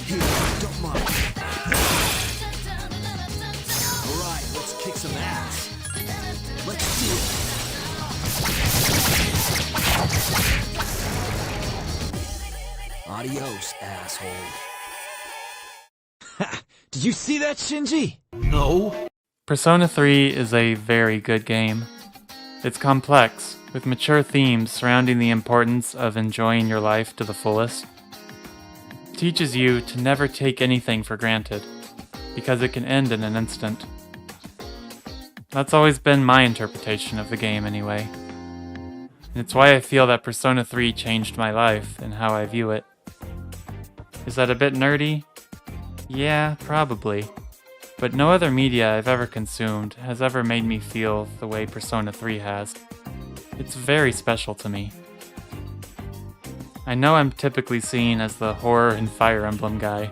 Here, don't mind. Alright, let's kick some ass. Let's do it. Adios, asshole. Ha! Did you see that, Shinji? No. Persona 3 is a very good game. It's complex, with mature themes surrounding the importance of enjoying your life to the fullest. It teaches you to never take anything for granted, because it can end in an instant. That's always been my interpretation of the game anyway. And it's why I feel that Persona 3 changed my life and how I view it. Is that a bit nerdy? Yeah, probably. But no other media I've ever consumed has ever made me feel the way Persona 3 has. It's very special to me. I know I'm typically seen as the horror and Fire Emblem guy,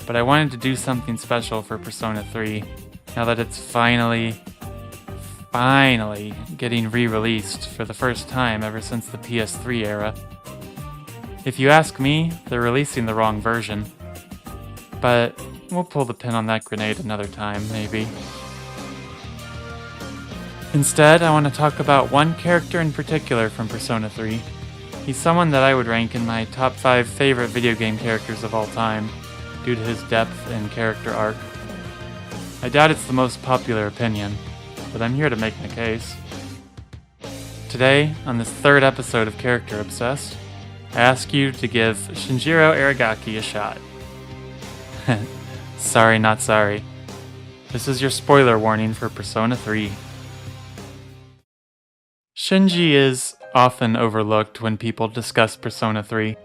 but I wanted to do something special for Persona 3 now that it's finally getting re-released for the first time ever since the PS3 era. If you ask me, they're releasing the wrong version. But we'll pull the pin on that grenade another time, maybe. Instead, I want to talk about one character in particular from Persona 3. He's someone that I would rank in my top 5 favorite video game characters of all time, due to his depth and character arc. I doubt it's the most popular opinion, but I'm here to make my case. Today, on this 3rd episode of Character Obsessed, I ask you to give Shinjiro Aragaki a shot. Sorry, not sorry. This is your spoiler warning for Persona 3. Shinji is often overlooked when people discuss Persona 3,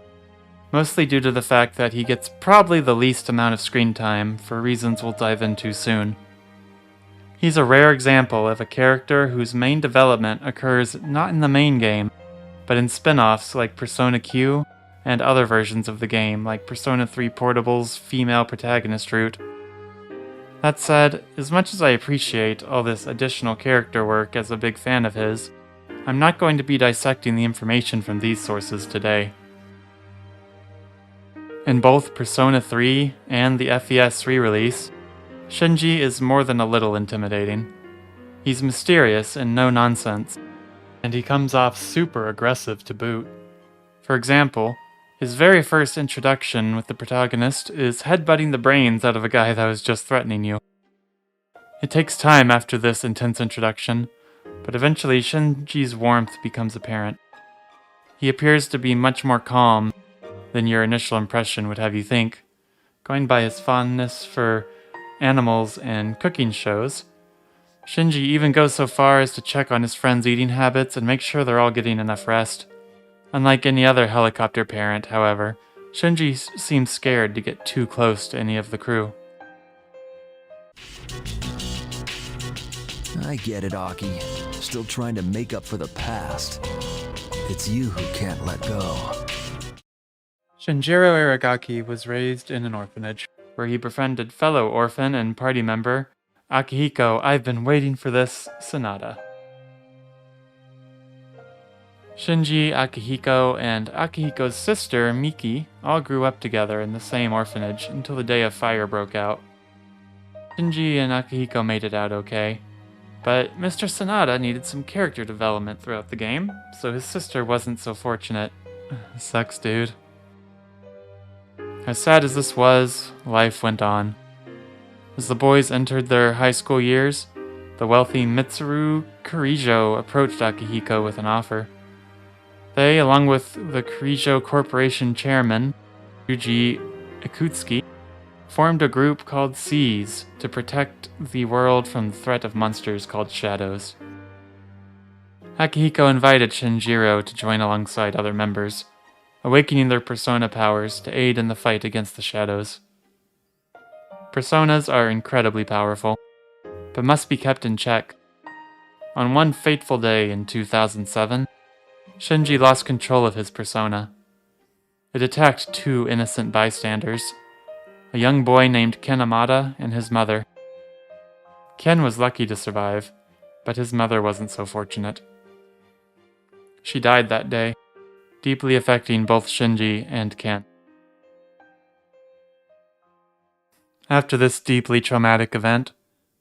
mostly due to the fact that he gets probably the least amount of screen time for reasons we'll dive into soon. He's a rare example of a character whose main development occurs not in the main game, but in spin-offs like Persona Q and other versions of the game, like Persona 3 Portable's female protagonist route. That said, as much as I appreciate all this additional character work as a big fan of his, I'm not going to be dissecting the information from these sources today. In both Persona 3 and the FES re-release, Shinji is more than a little intimidating. He's mysterious and no-nonsense, and he comes off super aggressive to boot. For example, his very first introduction with the protagonist is headbutting the brains out of a guy that was just threatening you. It takes time after this intense introduction, but eventually Shinji's warmth becomes apparent. He appears to be much more calm than your initial impression would have you think, going by his fondness for animals and cooking shows. Shinji even goes so far as to check on his friends' eating habits and make sure they're all getting enough rest. Unlike any other helicopter parent, however, Shinji seems scared to get too close to any of the crew. I get it, Aki. Still trying to make up for the past. It's you who can't let go. Shinjiro Aragaki was raised in an orphanage, where he befriended fellow orphan and party member Akihiko I've been waiting for this Sanada. Shinji, Akihiko, and Akihiko's sister, Miki, all grew up together in the same orphanage until the day a fire broke out. Shinji and Akihiko made it out okay, but Mr. Sanada needed some character development throughout the game, so his sister wasn't so fortunate. Sucks, dude. As sad as this was, life went on. As the boys entered their high school years, the wealthy Mitsuru Kurijo approached Akihiko with an offer. They, along with the Kurijo Corporation chairman, Yuji Ikutsuki, formed a group called Seas to protect the world from the threat of monsters called Shadows. Akihiko invited Shinjiro to join alongside other members, awakening their persona powers to aid in the fight against the Shadows. Personas are incredibly powerful, but must be kept in check. On one fateful day in 2007, Shinji lost control of his persona. It attacked 2 innocent bystanders, a young boy named Ken Amada and his mother. Ken was lucky to survive, but his mother wasn't so fortunate. She died that day, deeply affecting both Shinji and Ken. After this deeply traumatic event,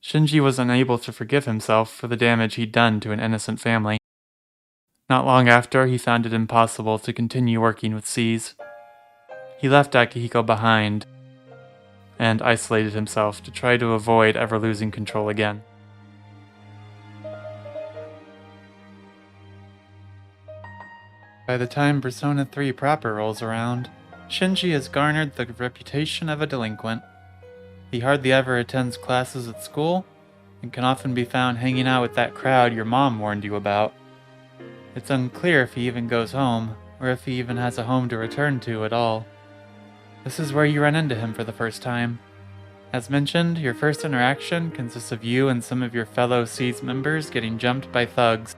Shinji was unable to forgive himself for the damage he'd done to an innocent family. Not long after, he found it impossible to continue working with C's. He left Akihiko behind and isolated himself to try to avoid ever losing control again. By the time Persona 3 proper rolls around, Shinji has garnered the reputation of a delinquent. He hardly ever attends classes at school, and can often be found hanging out with that crowd your mom warned you about. It's unclear if he even goes home, or if he even has a home to return to at all. This is where you run into him for the first time. As mentioned, your first interaction consists of you and some of your fellow Seeds members getting jumped by thugs,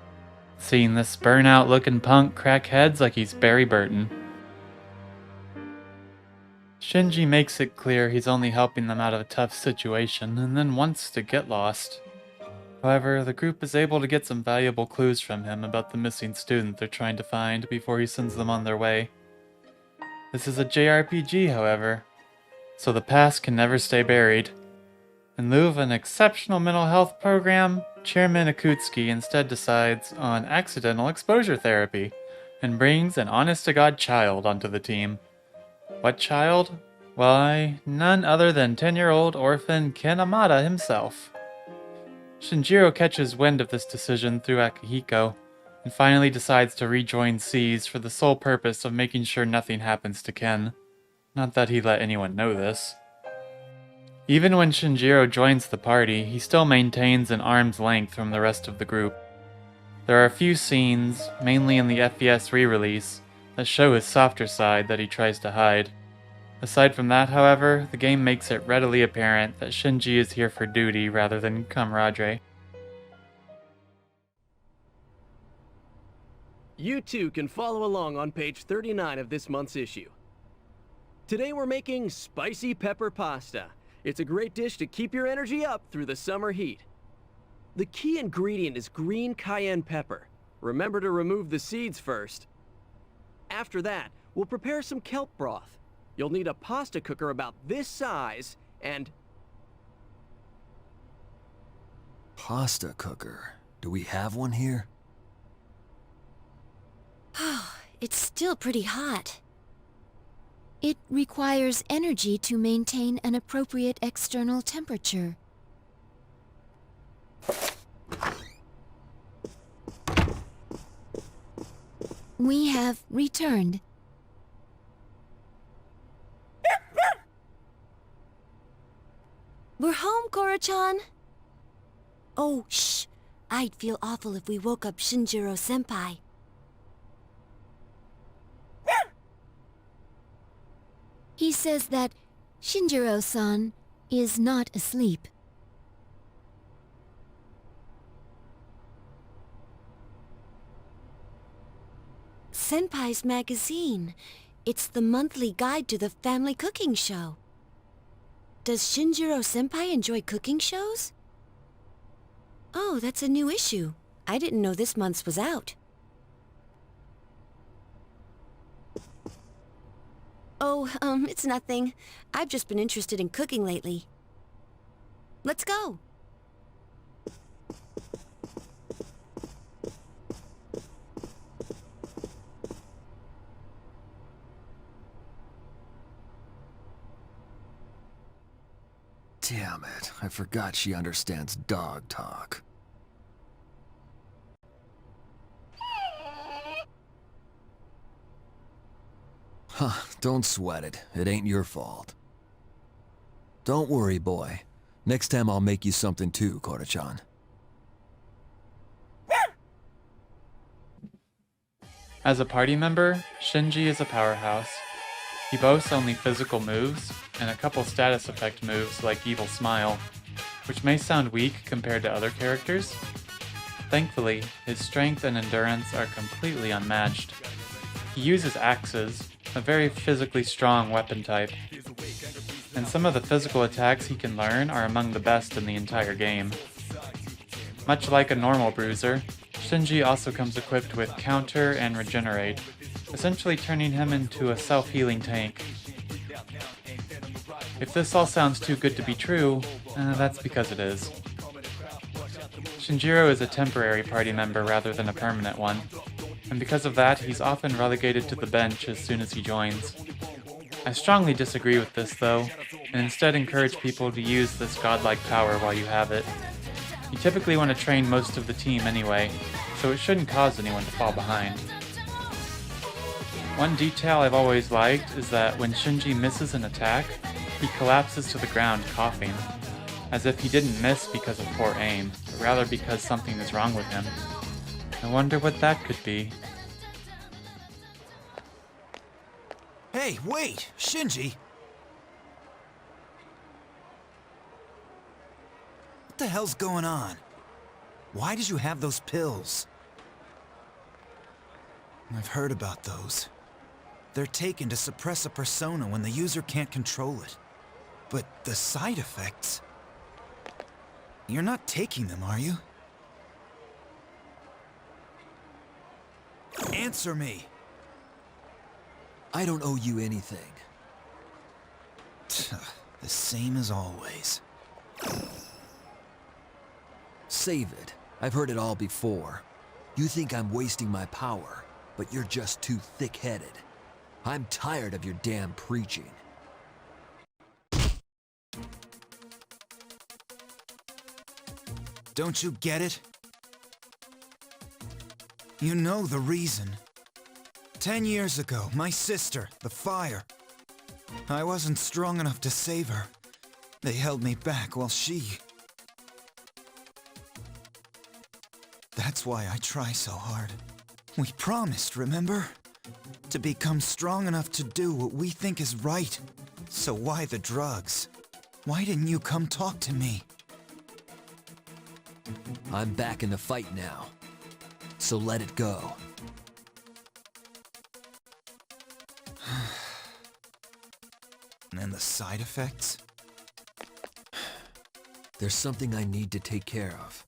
seeing this burnout-looking punk crack heads like he's Barry Burton. Shinji makes it clear he's only helping them out of a tough situation, and then wants to get lost. However, the group is able to get some valuable clues from him about the missing student they're trying to find before he sends them on their way. This is a JRPG, however, so the past can never stay buried. In lieu of an exceptional mental health program, Chairman Akutsuki instead decides on accidental exposure therapy, and brings an honest-to-God child onto the team. What child? Why, none other than 10-year-old orphan Ken Amada himself. Shinjiro catches wind of this decision through Akihiko, and finally decides to rejoin C's for the sole purpose of making sure nothing happens to Ken. Not that he let anyone know this. Even when Shinjiro joins the party, he still maintains an arm's length from the rest of the group. There are a few scenes, mainly in the FES re-release, that show his softer side that he tries to hide. Aside from that, however, the game makes it readily apparent that Shinji is here for duty rather than camaraderie. You too can follow along on page 39 of this month's issue. Today we're making spicy pepper pasta. It's a great dish to keep your energy up through the summer heat. The key ingredient is green cayenne pepper. Remember to remove the seeds first. After that, we'll prepare some kelp broth. You'll need a pasta cooker about this size and... Pasta cooker. Do we have one here? Oh, it's still pretty hot. It requires energy to maintain an appropriate external temperature. We have returned. We're home, Koro-chan. Oh, shh. I'd feel awful if we woke up Shinjiro-senpai. He says that Shinjiro-san is not asleep. Senpai's magazine. It's the monthly guide to the family cooking show. Does Shinjiro-senpai enjoy cooking shows? Oh, that's a new issue. I didn't know this month's was out. Oh, it's nothing. I've just been interested in cooking lately. Let's go. Damn it, I forgot she understands dog talk. Huh, don't sweat it. It ain't your fault. Don't worry, boy. Next time I'll make you something too, Koro-chan. As a party member, Shinji is a powerhouse. He boasts only physical moves, and a couple status effect moves like Evil Smile, which may sound weak compared to other characters. Thankfully, his strength and endurance are completely unmatched. He uses axes, a very physically strong weapon type, and some of the physical attacks he can learn are among the best in the entire game. Much like a normal bruiser, Shinji also comes equipped with Counter and Regenerate, essentially turning him into a self-healing tank. If this all sounds too good to be true, that's because it is. Shinjiro is a temporary party member rather than a permanent one, and because of that, he's often relegated to the bench as soon as he joins. I strongly disagree with this though, and instead encourage people to use this godlike power while you have it. You typically want to train most of the team anyway, so it shouldn't cause anyone to fall behind. One detail I've always liked is that when Shinji misses an attack, he collapses to the ground coughing, as if he didn't miss because of poor aim, but rather because something is wrong with him. I wonder what that could be. Hey, wait! Shinji! What the hell's going on? Why did you have those pills? I've heard about those. They're taken to suppress a persona when the user can't control it. But the side effects... You're not taking them, are you? Answer me! I don't owe you anything. The same as always. Save it. I've heard it all before. You think I'm wasting my power, but you're just too thick-headed. I'm tired of your damn preaching. Don't you get it? You know the reason. 10 years ago, my sister, the Fire. I wasn't strong enough to save her. They held me back while she... That's why I try so hard. We promised, remember? To become strong enough to do what we think is right. So why the drugs? Why didn't you come talk to me? I'm back in the fight now. So let it go. And the side effects? There's something I need to take care of.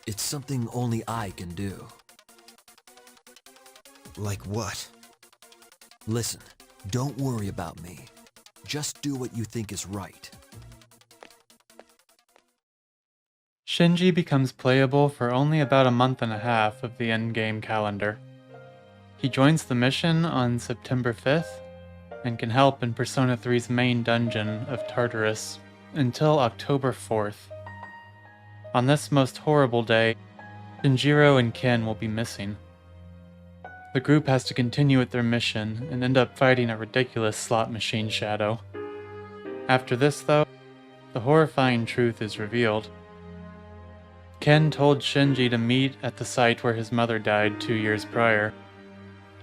It's something only I can do. Like what? Listen, don't worry about me. Just do what you think is right. Shinji becomes playable for only about a month and a half of the endgame calendar. He joins the mission on September 5th, and can help in Persona 3's main dungeon of Tartarus until October 4th. On this most horrible day, Shinjiro and Ken will be missing. The group has to continue with their mission and end up fighting a ridiculous slot machine shadow. After this though, the horrifying truth is revealed. Ken told Shinji to meet at the site where his mother died 2 years prior.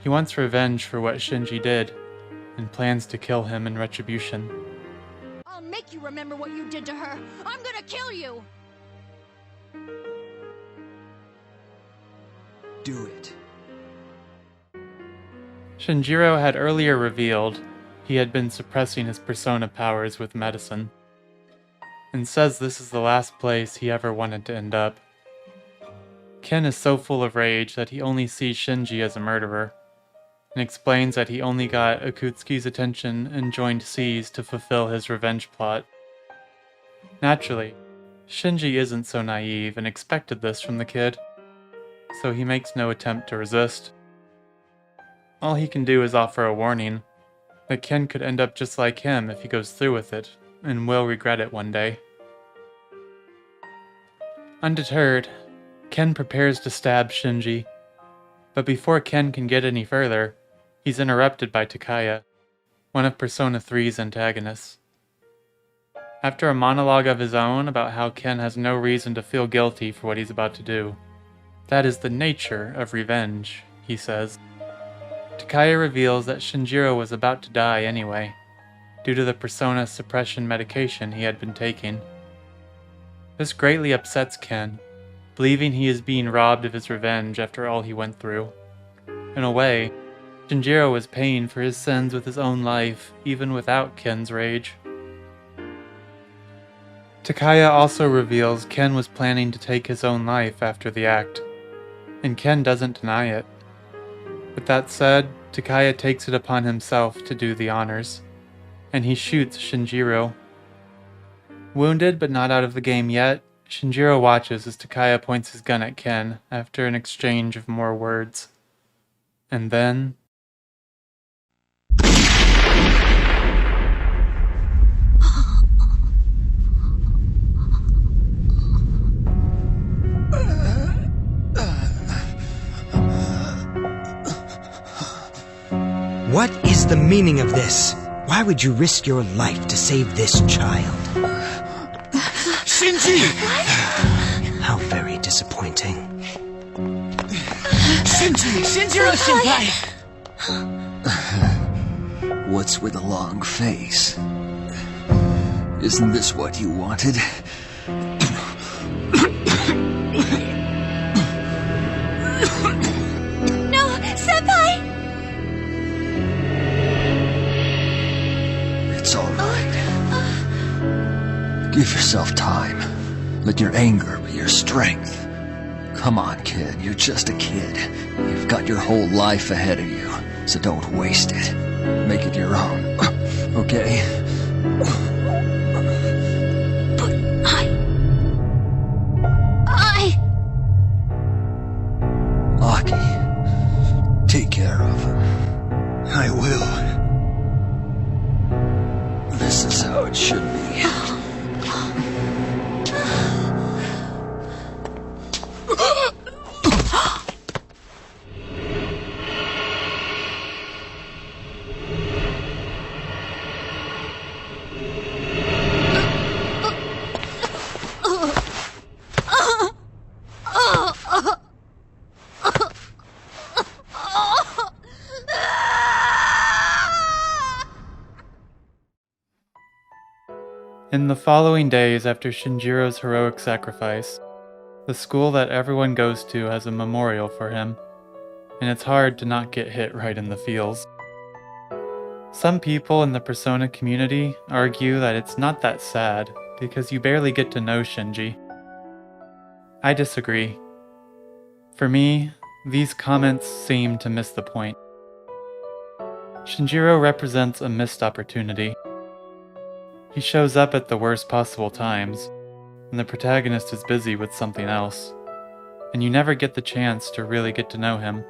He wants revenge for what Shinji did, and plans to kill him in retribution. I'll make you remember what you did to her! I'm gonna kill you! Do it. Shinjiro had earlier revealed he had been suppressing his persona powers with medicine, and says this is the last place he ever wanted to end up. Ken is so full of rage that he only sees Shinji as a murderer, and explains that he only got Akutsuki's attention and joined C's to fulfill his revenge plot. Naturally, Shinji isn't so naive and expected this from the kid, so he makes no attempt to resist. All he can do is offer a warning that Ken could end up just like him if he goes through with it, and will regret it one day. Undeterred, Ken prepares to stab Shinji, but before Ken can get any further, he's interrupted by Takaya, one of Persona 3's antagonists. After a monologue of his own about how Ken has no reason to feel guilty for what he's about to do, that is the nature of revenge, he says. Takaya reveals that Shinjiro was about to die anyway, due to the persona suppression medication he had been taking. This greatly upsets Ken, believing he is being robbed of his revenge after all he went through. In a way, Shinjiro was paying for his sins with his own life, even without Ken's rage. Takaya also reveals Ken was planning to take his own life after the act, and Ken doesn't deny it. With that said, Takaya takes it upon himself to do the honors. and he shoots Shinjiro. Wounded but not out of the game yet, Shinjiro watches as Takaya points his gun at Ken after an exchange of more words. And then... What is the meaning of this? Why would you risk your life to save this child? Shinji! How very disappointing. Shinji! Shinjiro-senpai! What's with a long face? Isn't this what you wanted? No, Senpai! It's all right. Give yourself time. Let your anger be your strength. Come on, kid. You're just a kid. You've got your whole life ahead of you, so don't waste it. Make it your own. Okay? But Aki, take care of him. I will. This is how it should be. In the following days after Shinjiro's heroic sacrifice, the school that everyone goes to has a memorial for him, and it's hard to not get hit right in the feels. Some people in the Persona community argue that it's not that sad because you barely get to know Shinji. I disagree. For me, these comments seem to miss the point. Shinjiro represents a missed opportunity. He shows up at the worst possible times, and the protagonist is busy with something else, and you never get the chance to really get to know him.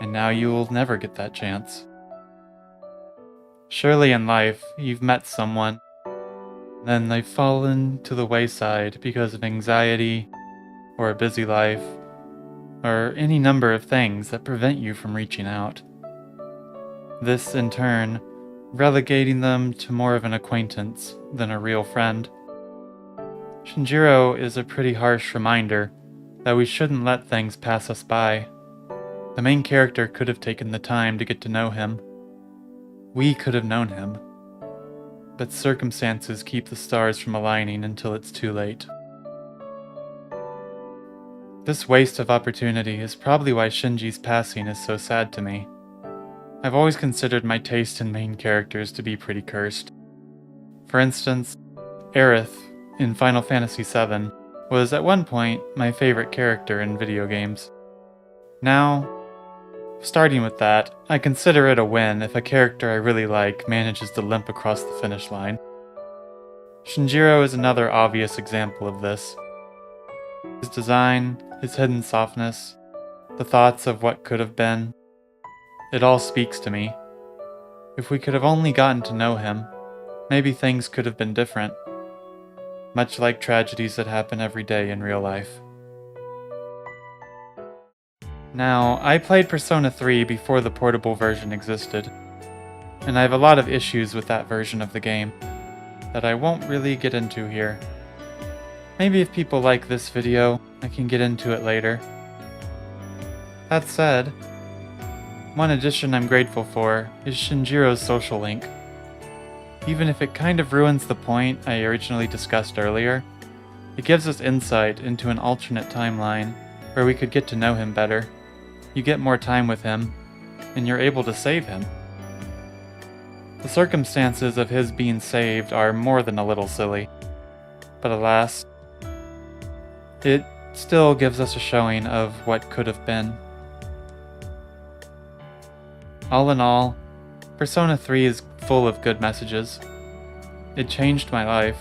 And now you will never get that chance. Surely in life, you've met someone, then they've fallen to the wayside because of anxiety, or a busy life, or any number of things that prevent you from reaching out. This, in turn, relegating them to more of an acquaintance than a real friend. Shinjiro is a pretty harsh reminder that we shouldn't let things pass us by. The main character could have taken the time to get to know him. We could have known him. But circumstances keep the stars from aligning until it's too late. This waste of opportunity is probably why Shinji's passing is so sad to me. I've always considered my taste in main characters to be pretty cursed. For instance, Aerith in Final Fantasy VII was at one point my favorite character in video games. Now, starting with that, I consider it a win if a character I really like manages to limp across the finish line. Shinjiro is another obvious example of this. His design, his hidden softness, the thoughts of what could have been, it all speaks to me. If we could have only gotten to know him, maybe things could have been different. Much like tragedies that happen every day in real life. Now, I played Persona 3 before the portable version existed, and I have a lot of issues with that version of the game that I won't really get into here. Maybe if people like this video, I can get into it later. That said, one addition I'm grateful for is Shinjiro's social link. Even if it kind of ruins the point I originally discussed earlier, it gives us insight into an alternate timeline where we could get to know him better. You get more time with him, and you're able to save him. The circumstances of his being saved are more than a little silly, but alas, it still gives us a showing of what could have been. All in all, Persona 3 is full of good messages. It changed my life,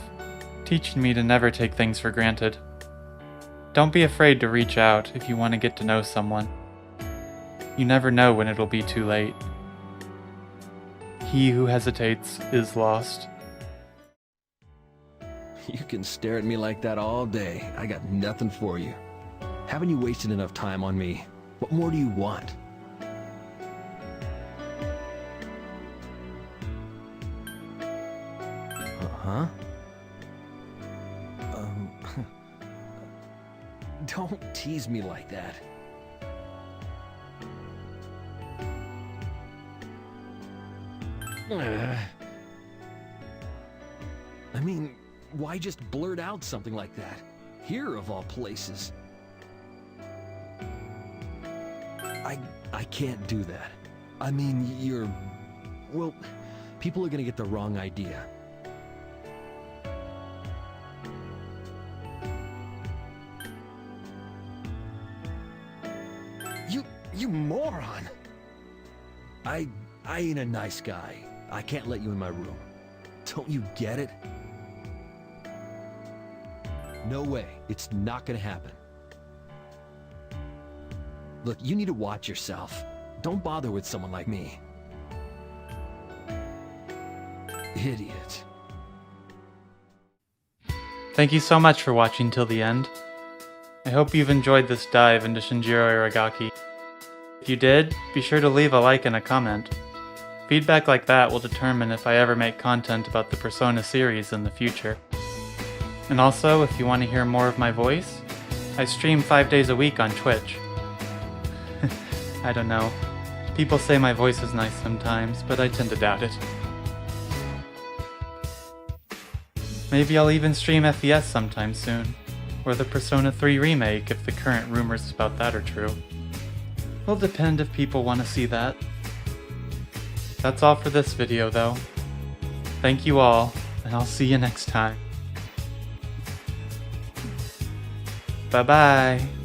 teaching me to never take things for granted. Don't be afraid to reach out if you want to get to know someone. You never know when it'll be too late. He who hesitates is lost. You can stare at me like that all day. I got nothing for you. Haven't you wasted enough time on me? What more do you want? Huh? Don't tease me like that. I mean, why just blurt out something like that? Here, of all places. I can't do that. I mean, well, people are gonna get the wrong idea. You moron! I ain't a nice guy. I can't let you in my room. Don't you get it? No way. It's not gonna happen. Look, you need to watch yourself. Don't bother with someone like me. Idiot. Thank you so much for watching till the end. I hope you've enjoyed this dive into Shinjiro Aragaki. If you did, be sure to leave a like and a comment. Feedback like that will determine if I ever make content about the Persona series in the future. And also, if you want to hear more of my voice, I stream 5 days a week on Twitch. I don't know. People say my voice is nice sometimes, but I tend to doubt it. Maybe I'll even stream FES sometime soon, or the Persona 3 remake if the current rumors about that are true. Will depend if people want to see that. That's all for this video though. Thank you all, and I'll see you next time. Bye bye!